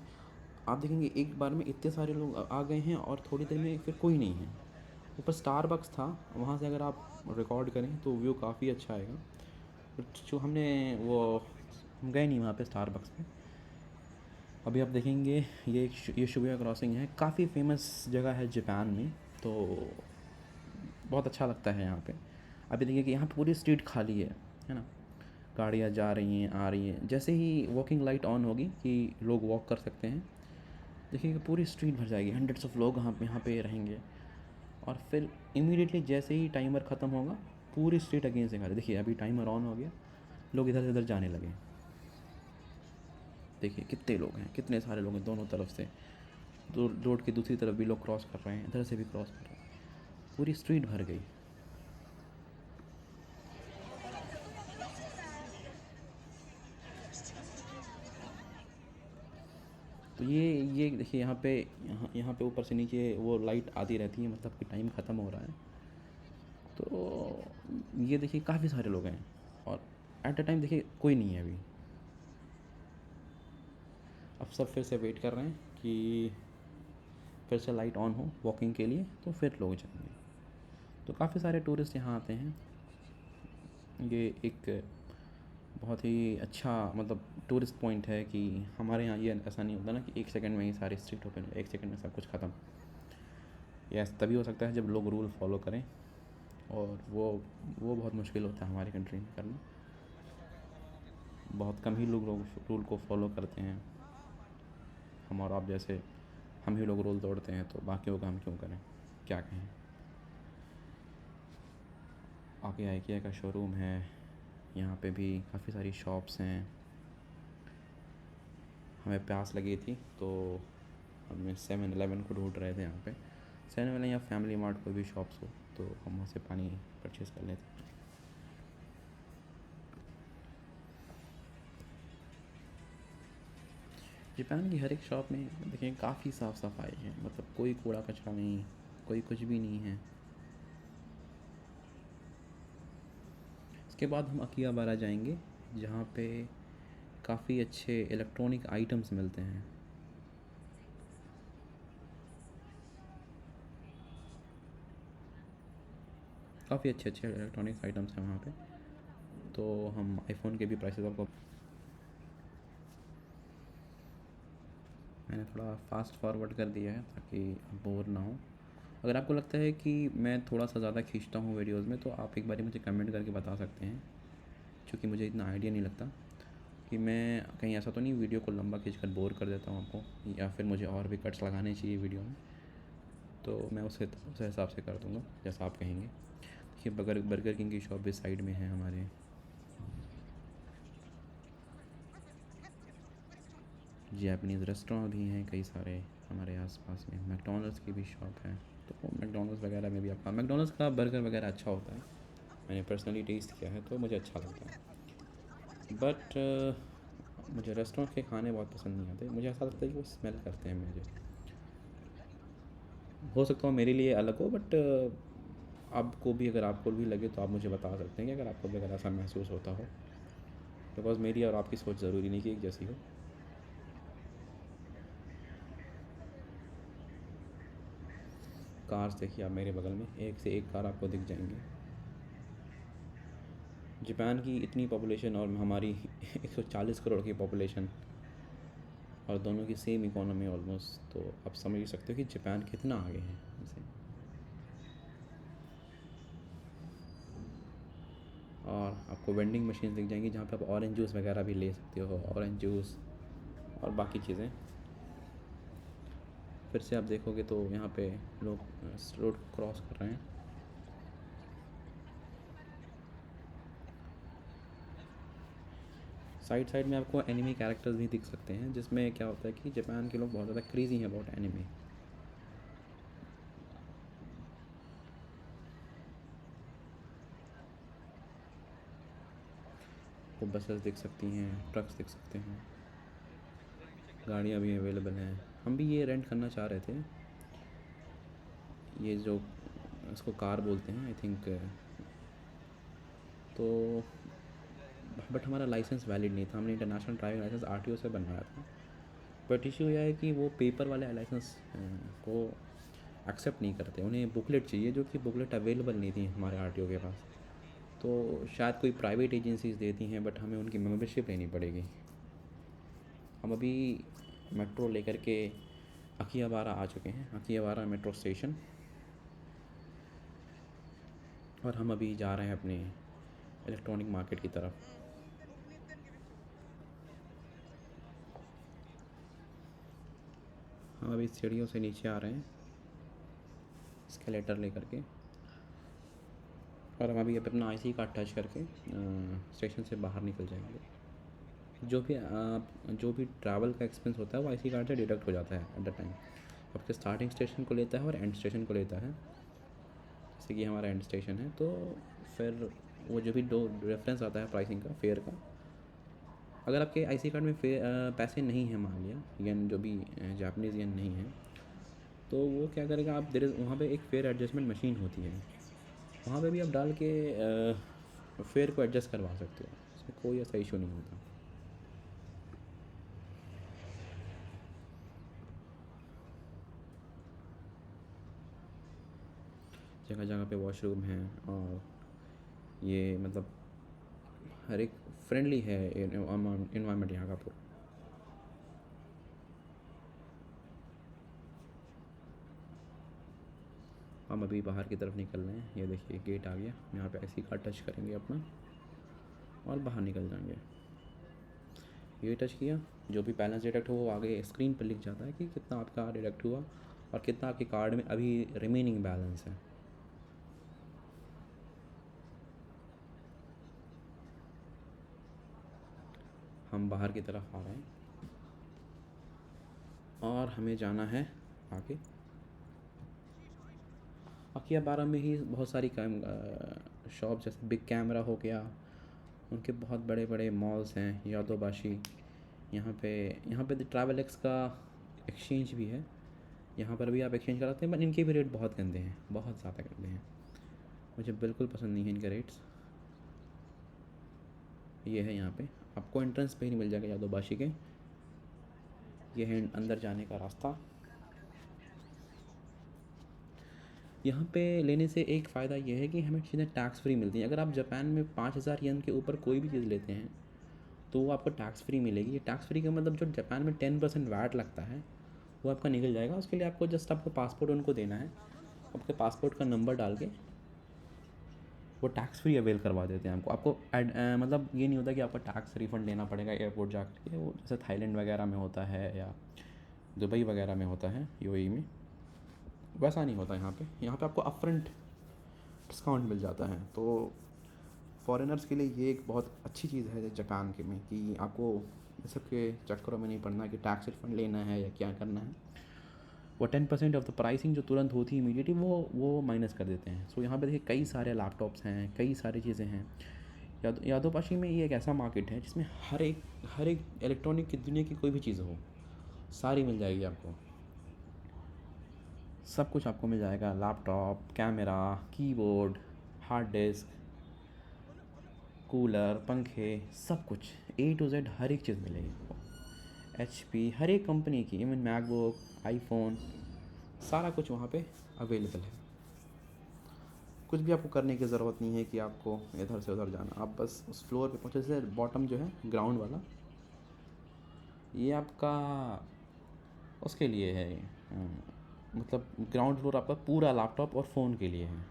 A: आप देखेंगे एक बार में इतने सारे लोग आ गए हैं और थोड़ी देर में फिर कोई नहीं है। ऊपर स्टारबक्स था, वहाँ से अगर आप रिकॉर्ड करें तो व्यू काफ़ी अच्छा आएगा। बट जो हम गए नहीं वहाँ पे स्टारबक्स में। अभी आप देखेंगे ये शिबुया क्रॉसिंग है, काफ़ी फेमस जगह है जापान में, तो बहुत अच्छा लगता है यहाँ पे। अभी देखिए कि यहाँ पे पूरी स्ट्रीट खाली है ना, गाड़ियाँ जा रही हैं आ रही हैं। जैसे ही वॉकिंग लाइट ऑन होगी कि लोग वॉक कर सकते हैं, देखिए पूरी स्ट्रीट भर जाएगी, हंड्रेड्स ऑफ लोग यहाँ पे रहेंगे। और फिर इमीडिएटली जैसे ही टाइमर ख़त्म होगा, पूरी स्ट्रीट अगेन से खाली। देखिए अभी टाइमर ऑन हो गया, लोग इधर से उधर जाने लगे। देखिए कितने लोग हैं, कितने सारे लोग हैं दोनों तरफ से। रोड की दूसरी तरफ भी लोग क्रॉस कर रहे हैं, इधर से भी क्रॉस कर रहे हैं, पूरी स्ट्रीट भर गई। तो ये देखिए यहाँ पे ऊपर से नीचे वो लाइट आती रहती है, मतलब कि टाइम ख़त्म हो रहा है। तो ये देखिए काफ़ी सारे लोग हैं और एट अ टाइम देखिए कोई नहीं है अभी। अब सब फिर से वेट कर रहे हैं कि फिर से लाइट ऑन हो वॉकिंग के लिए, तो फिर लोग जाएंगे। तो काफ़ी सारे टूरिस्ट यहाँ आते हैं। ये एक बहुत ही अच्छा मतलब टूरिस्ट पॉइंट है कि हमारे यहाँ ये ऐसा नहीं होता ना कि एक सेकंड में ही सारी स्ट्रीट ओपन हो, एक सेकंड में सब कुछ ख़त्म। ये ऐसा तभी हो सकता है जब लोग रूल फॉलो करें, और वो बहुत मुश्किल होता है हमारी कंट्री में करना। बहुत कम ही लोग रूल को फॉलो करते हैं। हम और आप जैसे हम ही लोग रूल तोड़ते हैं, तो बाकियों का हम क्यों करें, क्या कहें। आगे आइकिया का शोरूम है, यहाँ पे भी काफ़ी सारी शॉप्स हैं। हमें प्यास लगी थी तो हमें 7-Eleven को ढूंढ रहे थे यहाँ पे। 7-Eleven या फैमिली मार्ट कोई भी शॉप्स हो तो हम वहाँ से पानी परचेज़ कर लेते। जापान की हर एक शॉप में देखिए काफ़ी साफ़ सफाई है, मतलब कोई कूड़ा कचरा नहीं, कोई कुछ भी नहीं है। इसके बाद हम अकिहाबारा जाएंगे, जहाँ पे काफ़ी अच्छे इलेक्ट्रॉनिक आइटम्स मिलते हैं। काफ़ी अच्छे अच्छे इलेक्ट्रॉनिक्स आइटम्स हैं वहाँ पे। तो हम आईफोन के भी प्राइसेस आपको, मैंने थोड़ा फास्ट फॉरवर्ड कर दिया है ताकि आप बोर ना हो। अगर आपको लगता है कि मैं थोड़ा सा ज़्यादा खींचता हूँ वीडियोज़ में, तो आप एक बार मुझे कमेंट करके बता सकते हैं, क्योंकि मुझे इतना आइडिया नहीं लगता कि मैं कहीं ऐसा तो नहीं वीडियो को लंबा खींच कर बोर कर देता हूँ आपको, या फिर मुझे और भी कट्स लगाने चाहिए वीडियो में। तो मैं उस हिसाब से कर दूँगा जैसा आप कहेंगे। देखिए बर्गर किंग की शॉप भी साइड में है हमारे। जापानीज़ रेस्टोरेंट भी हैं कई सारे हमारे आसपास में। मैकडॉनल्ड्स की भी शॉप है, तो मैकडॉनल्ड्स वगैरह में भी आपका मैकडॉनल्ड्स का बर्गर वगैरह अच्छा होता है। मैंने पर्सनली टेस्ट किया है तो मुझे अच्छा लगता है। बट मुझे रेस्टोरेंट के खाने बहुत पसंद नहीं आते। मुझे ऐसा लगता है कि वो स्मेल करते हैं मुझे। हो सकता हो मेरे लिए अलग हो, बट आपको भी, अगर आपको भी लगे तो आप मुझे बता सकते हैं कि अगर आपको भी अगर ऐसा महसूस होता हो। बिकॉज़ मेरी और आपकी सोच ज़रूरी नहीं कि एक जैसी हो। कार्स देखिए आप मेरे बगल में एक से एक कार आपको दिख जाएंगे। जापान की इतनी पॉपुलेशन और हमारी 140 करोड़ की पॉपुलेशन, और दोनों की सेम इकोनॉमी ऑलमोस्ट, तो आप समझ ही सकते हो कि जापान कितना आगे है हमसे। और आपको वेंडिंग मशीन दिख जाएंगी जहाँ पे आप ऑरेंज जूस वगैरह भी ले सकते हो, ऑरेंज जूस और बाकी चीज़ें। फिर से आप देखोगे तो यहाँ पे लोग रोड क्रॉस कर रहे हैं। साइड साइड में आपको एनिमे कैरेक्टर्स भी दिख सकते हैं, जिसमें क्या होता है कि जापान के लोग बहुत ज़्यादा क्रेज़ी हैं अबाउट एनिमे। वो बसेस दिख सकती हैं, ट्रक्स दिख सकते हैं, गाड़ियाँ भी अवेलेबल हैं। हम भी ये रेंट करना चाह रहे थे, ये जो इसको कार बोलते हैं आई थिंक। तो बट हमारा लाइसेंस वैलिड नहीं था, हमने इंटरनेशनल ड्राइविंग लाइसेंस आरटीओ से बनवाया था। बट इशू यह है कि वो पेपर वाले लाइसेंस को एक्सेप्ट नहीं करते, उन्हें बुकलेट चाहिए, जो कि बुकलेट अवेलेबल नहीं थी हमारे आरटीओ के पास। तो शायद कोई प्राइवेट एजेंसीज देती हैं, बट हमें उनकी मेंबरशिप लेनी पड़ेगी। हम अभी मेट्रो लेकर के अकिहाबारा आ चुके हैं, अकिहाबारा मेट्रो स्टेशन, और हम अभी जा रहे हैं अपने इलेक्ट्रॉनिक मार्केट की तरफ। हम अभी सीढ़ियों से नीचे आ रहे हैं एस्केलेटर लेकर के, और हम अभी अपना आईसी कार्ड टच करके स्टेशन से बाहर निकल जाएंगे। जो भी ट्रैवल का एक्सपेंस होता है वो आईसी कार्ड से डिडक्ट हो जाता है एट द टाइम। आपके स्टार्टिंग स्टेशन को लेता है और एंड स्टेशन को लेता है। जैसे कि हमारा एंड स्टेशन है, तो फिर वो जो भी दो रेफरेंस आता है प्राइसिंग का, फेयर का, अगर आपके आईसी कार्ड में पैसे नहीं हैं, मान लिया येन जो भी जापानीज़ येन नहीं है, तो वो क्या करेगा, आप वहाँ पे एक फेयर एडजस्टमेंट मशीन होती है, वहाँ पे भी आप डाल के फेयर को एडजस्ट करवा सकते हो, इसमें कोई ऐसा इशू नहीं होता। जगह जगह पे वॉशरूम हैं, और ये मतलब हर एक फ्रेंडली है इन्वायरमेंट यहाँ का पूरा। हम अभी बाहर की तरफ निकल रहे हैं, ये देखिए गेट आ गया, यहाँ पे ऐसी कार्ड टच करेंगे अपना और बाहर निकल जाएंगे। ये टच किया, जो भी बैलेंस डिडक्ट हो वो आगे स्क्रीन पर लिख जाता है कि कितना आपका डिडक्ट हुआ और कितना आपके कार्ड में अभी रिमेनिंग बैलेंस है। हम बाहर की तरफ आ रहे हैं और हमें जाना है आगे। अकिहाबारा में ही बहुत सारी शॉप, जैसे बिग कैमरा हो गया, उनके बहुत बड़े बड़े मॉल्स हैं, यादोबाशी। यहाँ पे ट्रैवल एक्स का एक्सचेंज भी है, यहाँ पर भी आप एक्सचेंज कराते हैं, बट इनके भी रेट बहुत गंदे हैं, बहुत ज़्यादा गंदे हैं, मुझे बिल्कुल पसंद नहीं है इनके रेट्स। ये है यहाँ पे आपको एंट्रेंस पे ही मिल जाएगा यादोबाशी के, ये है अंदर जाने का रास्ता। यहाँ पे लेने से एक फ़ायदा ये है कि हमें चीज़ें टैक्स फ्री मिलती हैं। अगर आप जापान में 5000 येन के ऊपर कोई भी चीज़ लेते हैं तो वो आपको टैक्स फ्री मिलेगी। ये टैक्स फ्री का मतलब जो जापान में 10% वैट लगता है वो आपका निकल जाएगा। उसके लिए आपको जस्ट आपको पासपोर्ट उनको देना है, आपके पासपोर्ट का नंबर डाल के वो टैक्स फ्री अवेल करवा देते हैं आपको। मतलब ये नहीं होता कि आपको टैक्स रिफ़ंड लेना पड़ेगा एयरपोर्ट जा कर के, वो जैसे थाईलैंड वगैरह में होता है या दुबई वगैरह में होता है, यूएई में वैसा नहीं होता। यहाँ पे आपको अपफ्रंट डिस्काउंट मिल जाता है। तो फॉरेनर्स के लिए ये एक बहुत अच्छी चीज़ है जापान के में, कि आपको इस सब के चक्करों में नहीं पड़ना कि टैक्स रिफंड लेना है या क्या करना है। वो 10% ऑफ द प्राइसिंग जो तुरंत होती है इमीडिएटली वो माइनस कर देते हैं। सो यहाँ पे देखिए कई सारे लैपटॉप्स हैं, कई सारी चीज़ें हैं। यादोबाशी में ये एक ऐसा मार्केट है जिसमें हर एक इलेक्ट्रॉनिक की दुनिया की कोई भी चीज़ हो, सारी मिल जाएगी आपको, सब कुछ आपको मिल जाएगा। Laptop, camera, keyboard, hard disk, cooler, पंखे, सब कुछ A to Z हर एक चीज़ मिलेगी आपको। HP हर एक कंपनी की, इवन मैकबुक, आईफोन, सारा कुछ वहाँ पे अवेलेबल है। कुछ भी आपको करने की ज़रूरत नहीं है कि आपको इधर से उधर जाना, आप बस उस फ्लोर पे पहुँचे। जैसे बॉटम जो है ग्राउंड वाला, ये आपका उसके लिए है, मतलब ग्राउंड फ्लोर आपका पूरा लैपटॉप और फ़ोन के लिए है।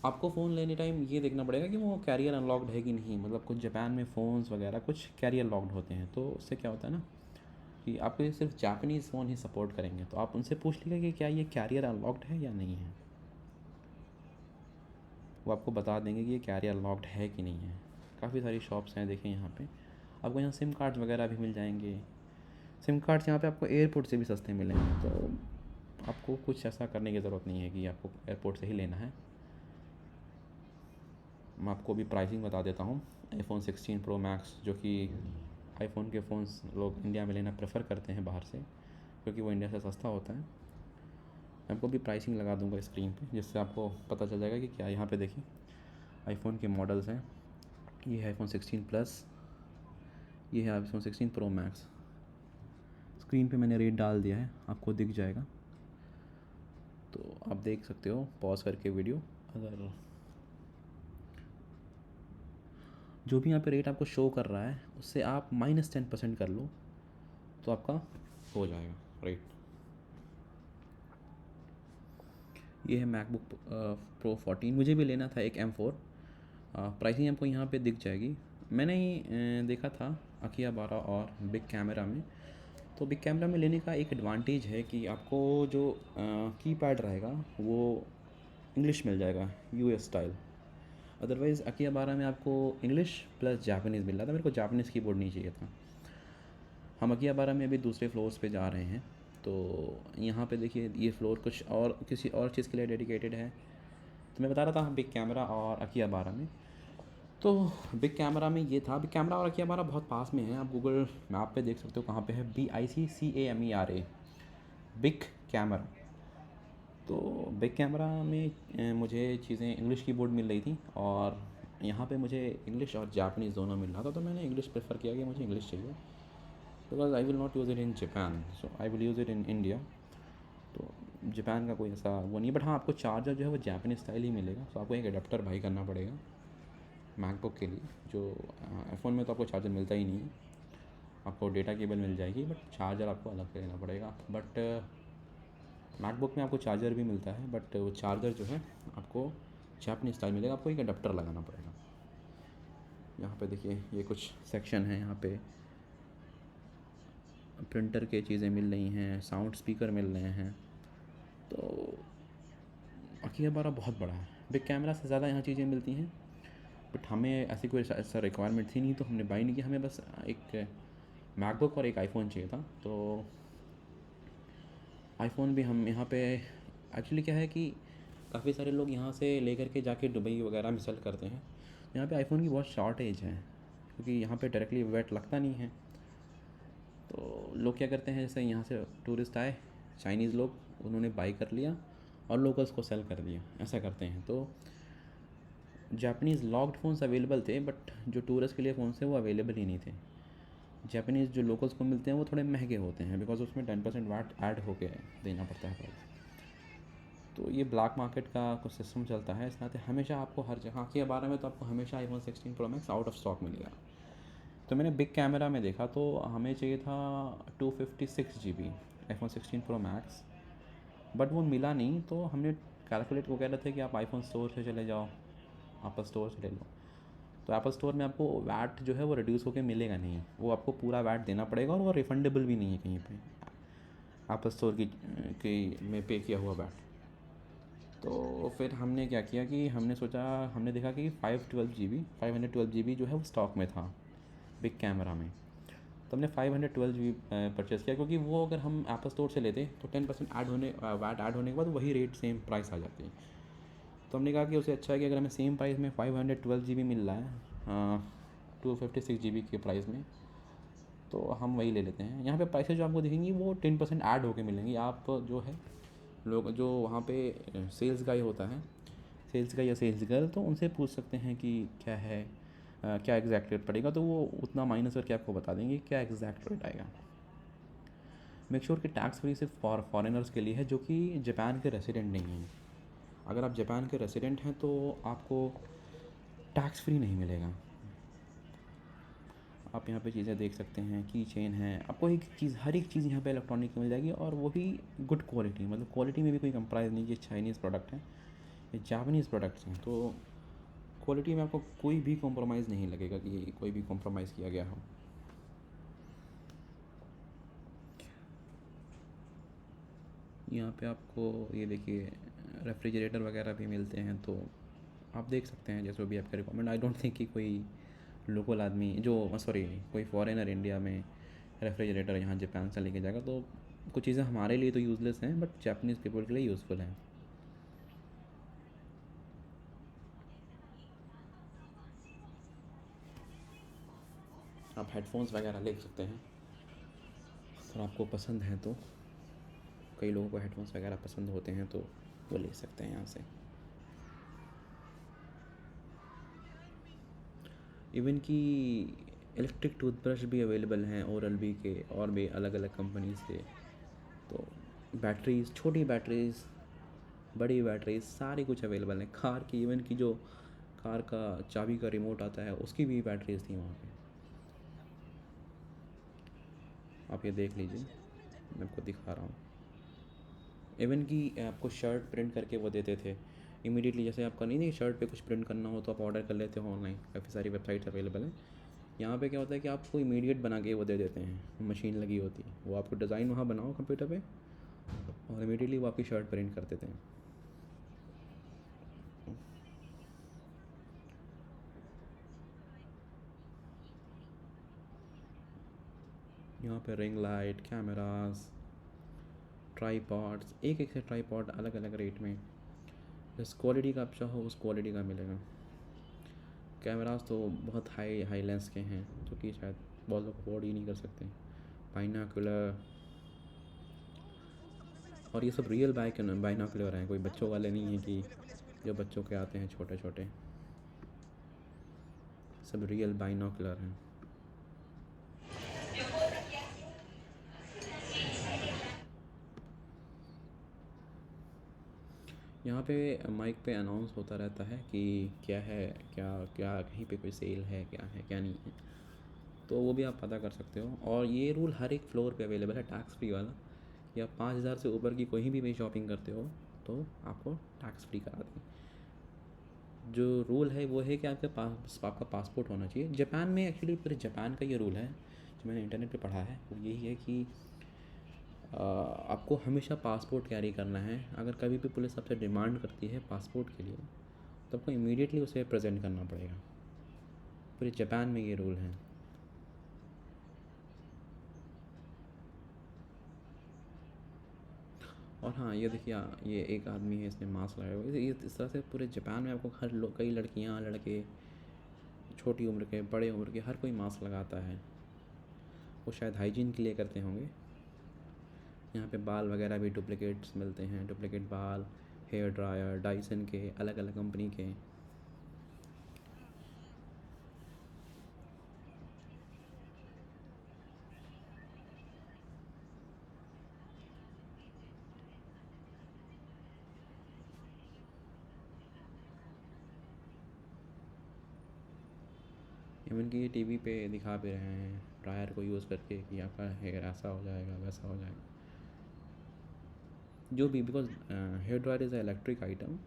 A: आपको फ़ोन लेने टाइम ये देखना पड़ेगा कि वो कैरियर अनलॉक्ड है कि नहीं। मतलब कुछ जापान में फ़ोन्स वगैरह कुछ कैरियर लॉक्ड होते हैं, तो उससे क्या होता है ना कि आपको ये सिर्फ जापानीज़ फ़ोन ही सपोर्ट करेंगे। तो आप उनसे पूछ लीजिए कि क्या ये कैरियर अनलॉक्ड है या नहीं है, वो आपको बता देंगे कि ये कैरियर लॉक्ड है कि नहीं है। काफ़ी सारी शॉप्स हैं, देखें यहाँ पे आपको यहाँ सिम कार्ड्स वगैरह भी मिल जाएंगे। सिम कार्ड्स यहाँ पे आपको एयरपोर्ट से भी सस्ते मिलेंगे, तो आपको कुछ ऐसा करने की ज़रूरत नहीं है कि आपको एयरपोर्ट से ही लेना है। मैं आपको भी प्राइसिंग बता देता हूँ। iPhone 16 Pro Max, जो कि आईफोन के फ़ोन्स लोग इंडिया में लेना प्रेफर करते हैं बाहर से, क्योंकि वो इंडिया से सस्ता होता है। मैं आपको भी प्राइसिंग लगा दूंगा स्क्रीन पे, जिससे आपको पता चल जाएगा कि क्या। यहाँ पे देखिए आईफोन के मॉडल्स हैं। ये है आईफोन 16 प्लस, ये है आईफोन 16 प्रो मैक्स। स्क्रीन पे मैंने रेट डाल दिया है, आपको दिख जाएगा, तो आप देख सकते हो पॉज करके वीडियो। अगर जो भी यहाँ पे रेट आपको शो कर रहा है उससे आप -10% कर लो तो आपका हो जाएगा रेट। ये है मैकबुक प्रो 14, मुझे भी लेना था एक M4। प्राइसिंग आपको यहाँ पे दिख जाएगी। मैंने ही देखा था अकिया 12 और बिग कैमरा में। तो बिग कैमरा में लेने का एक एडवांटेज है कि आपको जो कीपैड रहेगा वो इंग्लिश मिल जाएगा, US स्टाइल। अदरवाइज़ अकिया 12 में आपको इंग्लिश प्लस जापानीज़ मिल रहा था, मेरे को जापानीज़ कीबोर्ड नहीं चाहिए था। हम अकिया 12 में अभी दूसरे फ्लोर्स पे जा रहे हैं, तो यहाँ पे देखिए ये फ्लोर कुछ और किसी और चीज़ के लिए डेडिकेटेड है। तो मैं बता रहा था बिग कैमरा और अकिया 12 में। तो बिग कैमरा में ये था, बिग कैमरा और अकिया 12 बहुत पास में है, आप गूगल मैप पे देख सकते हो कहाँ पे है, BICCAMERA, बिग कैमरा। तो बिग कैमरा में मुझे चीज़ें इंग्लिश कीबोर्ड मिल रही थी और यहाँ पे मुझे इंग्लिश और जापानीज़ दोनों मिल रहा था, तो मैंने इंग्लिश प्रेफर किया कि मुझे इंग्लिश चाहिए, because I will not use it in Japan, so I will use it in India. तो जापान का कोई ऐसा वो नहीं, बट हाँ आपको चार्जर जो है वो जापानीज स्टाइल ही मिलेगा, तो आपको एक अडेप्टर बाई करना पड़ेगा मैकबुक के लिए। जो आईफोन में तो आपको चार्जर मिलता ही नहीं है, आपको डेटा केबल मिल जाएगी, बट चार्जर आपको अलग से लेना पड़ेगा। बट मैकबुक में आपको चार्जर भी मिलता है, बट वो चार्जर जो है आपको जापानीज स्टाइल मिलेगा, आपको एक अडेप्टर लगाना पड़ेगा। यहाँ पे देखिए ये कुछ सेक्शन है, यहाँ पे प्रिंटर के चीज़ें मिल रही हैं, साउंड स्पीकर मिल रहे हैं। तो अकिया 12 बहुत बड़ा है, बिग कैमरा से ज़्यादा यहाँ चीज़ें मिलती हैं, बट हमें ऐसी कोई ऐसा रिक्वायरमेंट थी नहीं, तो हमने बाई नहीं किया। हमें बस एक मैकबुक और एक आईफोन चाहिए था, तो आईफोन भी हम यहाँ पे एक्चुअली क्या है कि काफ़ी सारे लोग यहाँ से लेकर के जाके दुबई वगैरह में सेल करते हैं। यहाँ पे आईफोन की बहुत शॉर्टेज है, क्योंकि यहाँ पे डायरेक्टली वेट लगता नहीं है। तो लोग क्या करते हैं, जैसे यहाँ से टूरिस्ट आए चाइनीज़ लोग, उन्होंने बाई कर लिया और लोकल्स को सेल कर दिया, ऐसा करते हैं। तो जापानीज़ लॉक्ड फ़ोन्स अवेलेबल थे, बट जो टूरिस्ट के लिए फ़ोन्स थे वो अवेलेबल ही नहीं थे। जापानीज़ जो लोकल्स को मिलते हैं वो थोड़े महंगे होते हैं, बिकॉज उसमें 10% वैट ऐड होके देना पड़ता है प्राइस। तो ये ब्लैक मार्केट का कुछ सिस्टम चलता है, इस नाते हमेशा आपको हर जगह के 12 में तो आपको हमेशा iPhone 16 pro max out of stock मिलेगा। तो मैंने बिग कैमरा में देखा, तो हमें चाहिए था 256 GB iPhone 16 pro max, but वो मिला नहीं। तो हमने कैलकुलेट वो कह रहे थे कि आप आईफोन स्टोर से चले जाओ, एप्पल स्टोर से ले लो। तो एप्पल स्टोर में आपको वैट जो है वो रिड्यूस होकर मिलेगा नहीं, वो आपको पूरा वैट देना पड़ेगा, और वो रिफंडेबल भी नहीं है कहीं पे एप्पल स्टोर की में पे किया हुआ वैट। तो फिर हमने क्या किया कि हमने सोचा, हमने देखा कि 512 GB जो है वो स्टॉक में था बिग कैमरा में। तो हमने 512 GB परचेज़ किया, क्योंकि वो अगर हम एप्पल स्टोर से लेते तो 10% ऐड होने वैट ऐड होने के बाद वही रेट सेम प्राइस आ जाती है। तो हमने कहा कि उससे अच्छा है कि अगर हमें सेम प्राइस में 512 GB मिल रहा है 256 GB के प्राइस में, तो हम वही ले लेते हैं। यहाँ पे प्राइसेस जो आपको दिखेंगी वो 10% ऐड होके मिलेंगी। आप जो है लोग जो वहाँ पे सेल्स गाय होता है, सेल्स गाय या सेल्स गर्ल, तो उनसे पूछ सकते हैं कि क्या है क्या एग्जैक्ट रेट पड़ेगा, तो वो उतना माइनस करके आपको बता देंगे क्या एग्जैक्ट रेट आएगा। मेक श्योर कि टैक्स फ्री सिर्फ फॉरेनर्स के लिए है जो कि जापान के रेसिडेंट नहीं हैं। अगर आप जापान के रेसिडेंट हैं तो आपको टैक्स फ्री नहीं मिलेगा। आप यहाँ पे चीज़ें देख सकते हैं, की चेन है, आपको एक चीज़, हर एक चीज़ यहाँ पे इलेक्ट्रॉनिक की मिल जाएगी, और वो भी गुड क्वालिटी, मतलब क्वालिटी में भी कोई कंप्रोमाइज़ नहीं कि चाइनीज़ प्रोडक्ट है, ये जापानीज़ प्रोडक्ट्स हैं, तो क्वालिटी में आपको कोई भी कॉम्प्रोमाइज़ नहीं लगेगा कि कोई भी कॉम्प्रोमाइज़ किया गया हो। यहाँ पे आपको ये देखिए रेफ्रिजरेटर वगैरह भी मिलते हैं, तो आप देख सकते हैं जैसे भी आपका रिक्वायरमेंट। आई डोंट थिंक कि कोई लोकल आदमी जो सॉरी कोई फॉरेनर इंडिया में रेफ्रिजरेटर यहाँ जापान से लेके जाएगा। तो कुछ चीज़ें हमारे लिए तो यूज़लेस हैं, बट जापानीज़ पीपल के लिए यूज़फुल हैं। आप हेडफोन्स वगैरह ले सकते हैं अगर आपको पसंद है तो। कई लोगों को हेडफोन्स वगैरह पसंद होते हैं तो वो ले सकते हैं यहाँ से। इवन कि इलेक्ट्रिक टूथब्रश भी अवेलेबल हैं ओरल बी के और भी अलग अलग कंपनीज़ के। तो बैटरीज़, छोटी बैटरीज़, बड़ी बैटरीज़, सारी कुछ अवेलेबल है। कार की, इवन की जो कार का चाबी का रिमोट आता है उसकी भी बैटरीज़ थी वहाँ पे। आप ये देख लीजिए, मैं आपको दिखा रहा हूँ। इवन कि आपको शर्ट प्रिंट करके वो देते थे इमीडिएटली। जैसे आपका नहीं शर्ट पे कुछ प्रिंट करना हो तो आप ऑर्डर कर लेते हो ऑनलाइन, काफ़ी सारी वेबसाइट्स अवेलेबल हैं। यहाँ पे क्या होता है कि आपको इमीडिएट बना के वो दे देते हैं, मशीन लगी होती है, वो आपको डिज़ाइन वहाँ बनाओ कंप्यूटर पे और इमीडिएटली वो आपकी शर्ट प्रिंट कर देते हैं। यहाँ पे रिंग लाइट, कैमरास, ट्राईपॉड्स, एक से ट्राईपॉड अलग अलग रेट में, जिस क्वालिटी का आप चाहो उस क्वालिटी का मिलेगा। कैमरास तो बहुत हाई लेंस के हैं जो कि शायद बहुत लोग अफोर्ड ही नहीं कर सकते। बाइनाकुलर, और ये सब रियल बाइनाकुलर हैं, कोई बच्चों वाले नहीं हैं कि जो बच्चों के आते हैं छोटे छोटे, सब रियल बाइनाकुलर हैं। यहाँ पे माइक पे अनाउंस होता रहता है कि क्या है, क्या क्या कहीं पे कोई सेल है, क्या नहीं है, तो वो भी आप पता कर सकते हो। और ये रूल हर एक फ्लोर पे अवेलेबल है, टैक्स फ्री वाला। या 5,000 से ऊपर की कोई भी शॉपिंग करते हो तो आपको टैक्स फ्री करा दें। जो रूल है वो है कि आपके पास आपका पासपोर्ट होना चाहिए। जापान में एक्चुअली पूरे जापान का ये रूल है जो मैंने इंटरनेट पे पढ़ा है, वो यही है कि आपको हमेशा पासपोर्ट कैरी करना है। अगर कभी भी पुलिस आपसे डिमांड करती है पासपोर्ट के लिए तो आपको इमीडिएटली उसे प्रेजेंट करना पड़ेगा। पूरे जापान में ये रूल है। और हाँ, ये देखिए, ये एक आदमी है, इसने मास्क लगाया हुआ है। ये इस तरह से पूरे जापान में आपको हर लोग, कई लड़कियाँ, लड़के, छोटी उम्र के, बड़े उम्र के, हर कोई मास्क लगाता है। वो शायद हाइजीन के लिए करते होंगे। यहाँ पे बाल वगैरह भी डुप्लिकेट्स मिलते हैं, डुप्लिकेट बाल, हेयर ड्रायर, डाइसन के, अलग अलग कंपनी के। इवन कि ये टीवी पे दिखा भी रहे हैं ड्रायर को यूज़ करके कि आपका हेयर ऐसा हो जाएगा, वैसा हो जाएगा, जो भी। Because hair dryer is electric item,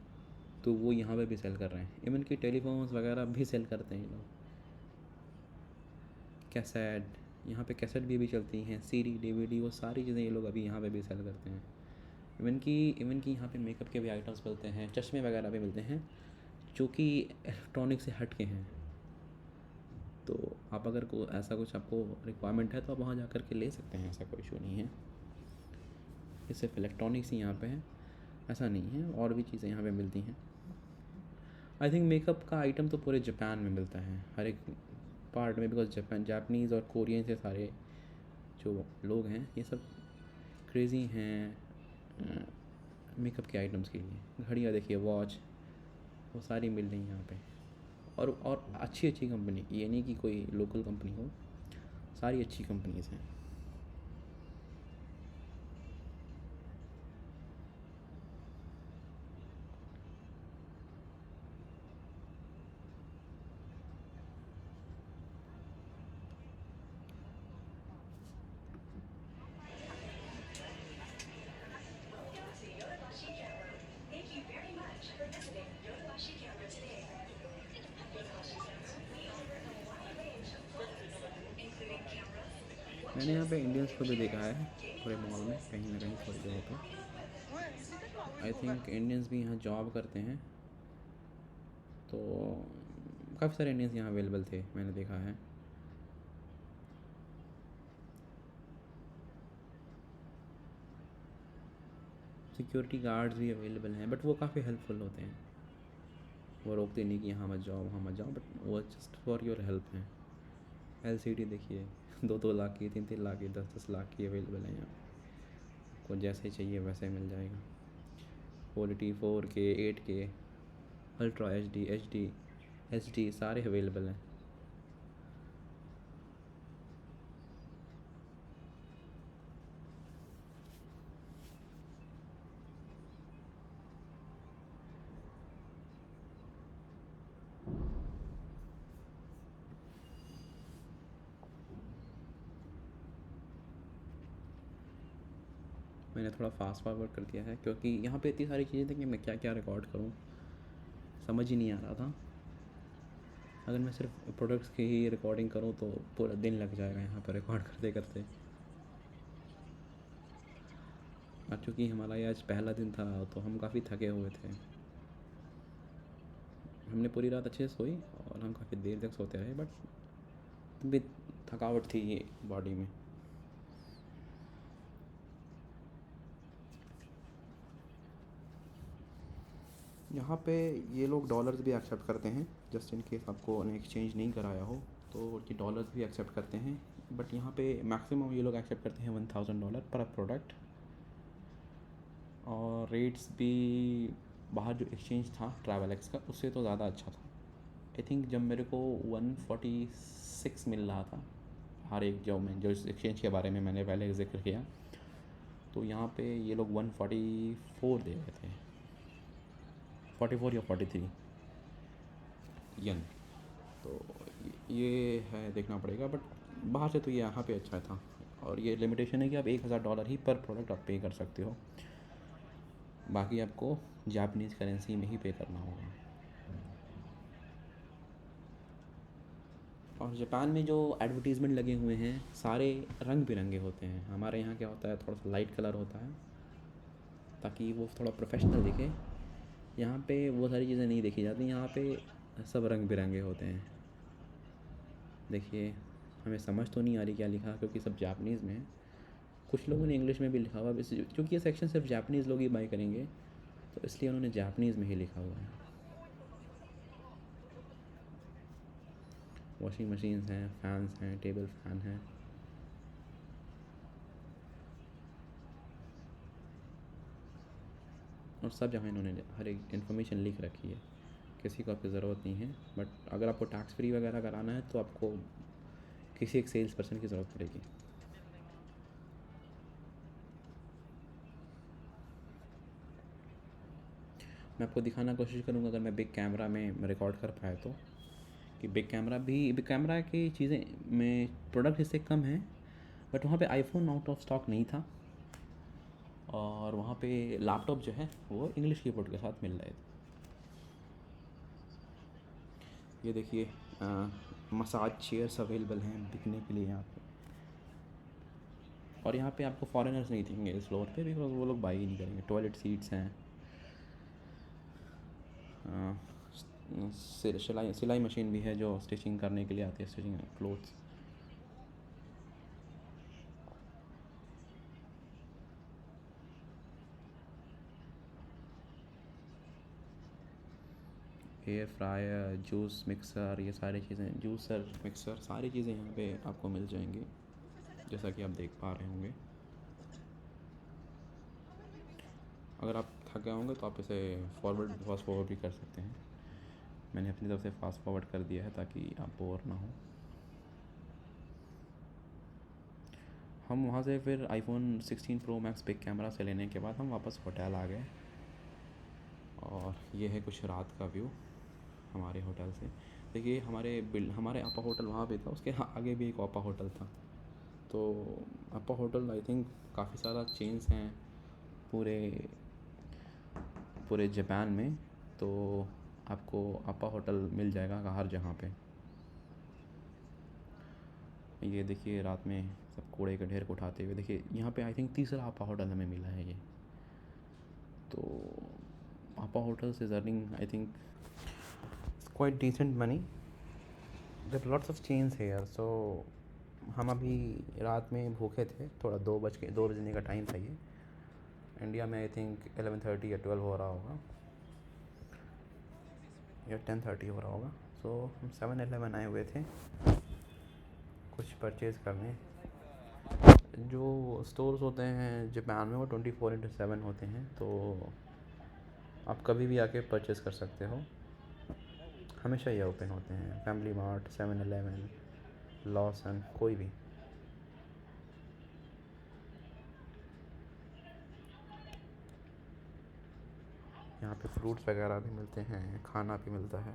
A: तो वो यहाँ पे भी सेल कर रहे हैं। इवन कि टेलीफोन्स वगैरह भी सेल करते हैं ये लोग। कैसेट, यहाँ पे कैसेट भी चलती हैं, सीडी, डीवीडी, वो सारी चीज़ें ये लोग अभी यहाँ पे भी सेल करते हैं। इवन कि यहाँ पे मेकअप के भी आइटम्स मिलते हैं, चश्मे वगैरह भी मिलते हैं जो कि इलेक्ट्रॉनिक से हट के हैं। तो आप अगर को ऐसा कुछ आपको रिक्वायरमेंट है तो आप वहाँ जा कर के ले सकते हैं, ऐसा कोई इशू नहीं है। ये सिर्फ इलेक्ट्रॉनिक्स ही यहाँ पे है, ऐसा नहीं है, और भी चीज़ें यहाँ पे मिलती हैं। आई थिंक मेकअप का आइटम तो पूरे जापान में मिलता है, हर एक पार्ट में। बिकॉज जापानीज़ और कोरियन से सारे जो लोग हैं ये सब क्रेज़ी हैं मेकअप के आइटम्स के लिए। घड़ियाँ देखिए, वॉच, वो सारी मिल रही हैं यहाँ पे। और अच्छी अच्छी कंपनी की, ये नहीं कि कोई लोकल कंपनी हो, सारी अच्छी कंपनीज़ हैं। मैंने यहाँ पे इंडियंस को भी देखा है पूरे मॉल में, कहीं ना कहीं थोड़ी जगह पे। आई थिंक इंडियंस भी यहाँ जॉब करते हैं, तो काफ़ी सारे इंडियंस यहाँ अवेलेबल थे, मैंने देखा है। सिक्योरिटी गार्ड्स भी अवेलेबल हैं, बट वो काफ़ी हेल्पफुल होते हैं। वो रोकते नहीं कि यहाँ मत जाओ, वहाँ मत जाओ, बट वो जस्ट फॉर योर हेल्प हैं। एलसीडी देखिए, 2-2 लाख की, 3-3 लाख की, 10-10 लाख की अवेलेबल है यहाँ। आपको जैसे चाहिए वैसे मिल जाएगा। Quality 4K 8K ultra HD सारे अवेलेबल हैं। मैंने थोड़ा फास्ट फॉरवर्ड कर दिया है क्योंकि यहाँ पे इतनी सारी चीज़ें थी कि मैं क्या क्या रिकॉर्ड करूँ, समझ ही नहीं आ रहा था। अगर मैं सिर्फ प्रोडक्ट्स की ही रिकॉर्डिंग करूँ तो पूरा दिन लग जाएगा यहाँ पर रिकॉर्ड करते करते। और चूँकि हमारा ये आज पहला दिन था तो हम काफ़ी थके हुए थे। हमने पूरी रात अच्छे से सोई और हम काफ़ी देर तक सोते रहे, बट भी थकावट थी ये बॉडी में। यहाँ पे ये लोग डॉलर्स भी एक्सेप्ट करते हैं, जस्ट इन केस आपको ने एक्सचेंज नहीं कराया हो तो ये डॉलर्स भी एक्सेप्ट करते हैं। बट यहाँ पे मैक्सिमम ये लोग एक्सेप्ट करते हैं $1000 पर प्रोडक्ट। और रेट्स भी बाहर जो एक्सचेंज था ट्रैवल एक्स का उससे तो ज़्यादा अच्छा था। आई थिंक जब मेरे को 146 मिल रहा था हर एक जो इस एक्सचेंज के बारे में मैंने पहले जिक्र किया, तो यहाँ पे ये लोग 144 दे रहे थे, 44 या 43 यन। तो ये है, देखना पड़ेगा। बट बाहर से तो ये यहाँ पे अच्छा था। और ये लिमिटेशन है कि आप $1000 ही पर प्रोडक्ट आप पे कर सकते हो, बाकी आपको जापानीज़ करेंसी में ही पे करना होगा। और जापान में जो एडवर्टीज़मेंट लगे हुए हैं सारे रंग बिरंगे होते हैं। हमारे यहाँ क्या होता है, थोड़ा सा लाइट कलर होता है ताकि वो थोड़ा प्रोफेशनल दिखे। यहाँ पे वो सारी चीज़ें नहीं देखी जाती, यहाँ पे सब रंग बिरंगे होते हैं। देखिए, हमें समझ तो नहीं आ रही क्या लिखा क्योंकि सब जापानीज़ में है। कुछ लोगों ने इंग्लिश में भी लिखा हुआ है, क्योंकि ये सेक्शन सिर्फ जापानीज़ लोग ही बाई करेंगे तो इसलिए उन्होंने जापानीज़ में ही लिखा हुआ है। वॉशिंग मशीन्स हैं, फ़ैन्स हैं, टेबल फ़ैन हैं। और सब जगह इन्होंने हर एक इन्फॉर्मेशन लिख रखी है, किसी को आपकी ज़रूरत नहीं है। बट अगर आपको टैक्स फ्री वगैरह कराना है तो आपको किसी एक सेल्स पर्सन की ज़रूरत पड़ेगी। मैं आपको दिखाना कोशिश करूँगा अगर मैं बिग कैमरा में रिकॉर्ड कर पाया तो, कि बिग कैमरा की चीज़ें में प्रोडक्ट इससे कम है। बट वहाँ पे आईफोन आउट ऑफ स्टॉक नहीं था और वहाँ पे लैपटॉप जो है वो इंग्लिश कीबोर्ड के साथ मिल रहे थे। ये देखिए, मसाज चेयर्स अवेलेबल हैं बिकने के लिए यहाँ पे। और यहाँ पे आपको फॉरेनर्स नहीं दिखेंगे इस फ्लोर पे, बिकॉज वो लोग बाई ही नहीं करेंगे। टॉयलेट सीट्स हैं, सिलाई मशीन भी है जो स्टिचिंग करने के लिए आती है, stitching clothes. Air fryer, juice mixer, ये सारी चीज़ें, जूसर मिक्सर सारी चीज़ें यहाँ पे आपको मिल जाएंगी, जैसा कि आप देख पा रहे होंगे। अगर आप थक गए होंगे तो आप इसे फास्ट फॉरवर्ड भी कर सकते हैं। मैंने अपनी तरफ से फास्ट फॉरवर्ड कर दिया है ताकि आप बोर ना हो। हम वहाँ से फिर iPhone 16 Pro Max big camera से लेने के बाद हम वापस होटल आ गए। और ये है कुछ रात का व्यू हमारे होटल से। देखिए, हमारे आपा होटल वहाँ पे था, उसके आगे भी एक आपा होटल था। तो आपा होटल आई थिंक काफ़ी सारा चेन्स हैं पूरे पूरे जापान में, तो आपको आपा होटल मिल जाएगा हर जगह पे। ये देखिए, रात में सब कूड़े के ढेर को उठाते हुए, देखिए यहाँ पे आई थिंक तीसरा आपा होटल हमें मिला है ये। तो आपा होटल से earning I think quite decent money, there lots of chains here. So हम अभी रात में भूखे थे, थोड़ा 2 बजने का टाइम था। ये इंडिया में आई थिंक 11:30 या 12 हो रहा होगा या 10:30 हो रहा होगा। सो हम 7-Eleven आए हुए थे कुछ परचेज़ करने। जो स्टोर्स होते हैं जापान में वो 24/7 होते हैं, तो आप कभी भी आके परचेज़ कर सकते हो। हमेशा ये ओपन होते हैं, फैमिली मार्ट, 7-Eleven, लॉसन, कोई भी। यहाँ पे फ्रूट्स वगैरह भी मिलते हैं, खाना भी मिलता है,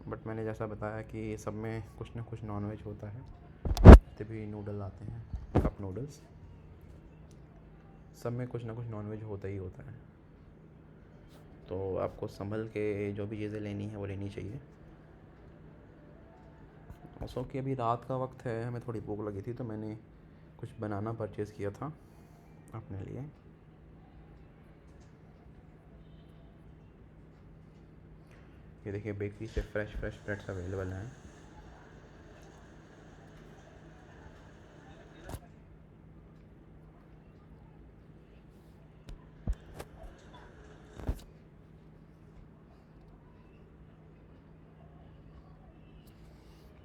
A: बट मैंने जैसा बताया कि सब में कुछ ना कुछ नॉनवेज होता है। तभी नूडल आते हैं, कप नूडल्स, सब में कुछ ना कुछ नॉनवेज होता ही होता है। तो आपको संभल के जो भी चीज़ें लेनी है वो लेनी चाहिए। सो कि अभी रात का वक्त है, हमें थोड़ी भूख लगी थी, तो मैंने कुछ बनाना परचेज़ किया था अपने लिए। ये देखिए, बेकरी से फ्रेश ब्रेड्स अवेलेबल हैं।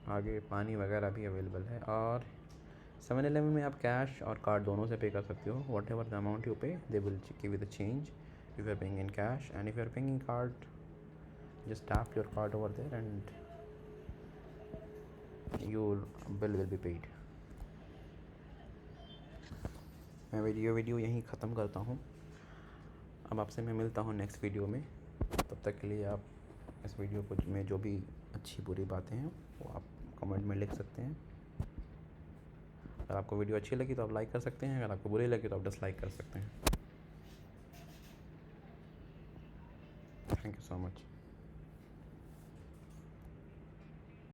A: आगे पानी वगैरह भी अवेलेबल है। और 7-Eleven में आप कैश और कार्ड दोनों से पे कर सकते हो। Whatever the amount you pay, they will give you the change if you are paying in cash, and if you are paying in card, just tap your card over there and your bill will be paid. मैं वीडियो यहीं ख़त्म करता हूँ। अब आपसे मैं मिलता हूँ नेक्स्ट वीडियो में। तब तक के लिए आप इस वीडियो को में जो भी अच्छी बुरी बातें हैं वो आप कमेंट में लिख सकते हैं। अगर आपको वीडियो अच्छी लगी तो आप लाइक कर सकते हैं, अगर आपको बुरी लगी तो आप डिसलाइक कर सकते हैं। Thank you so much.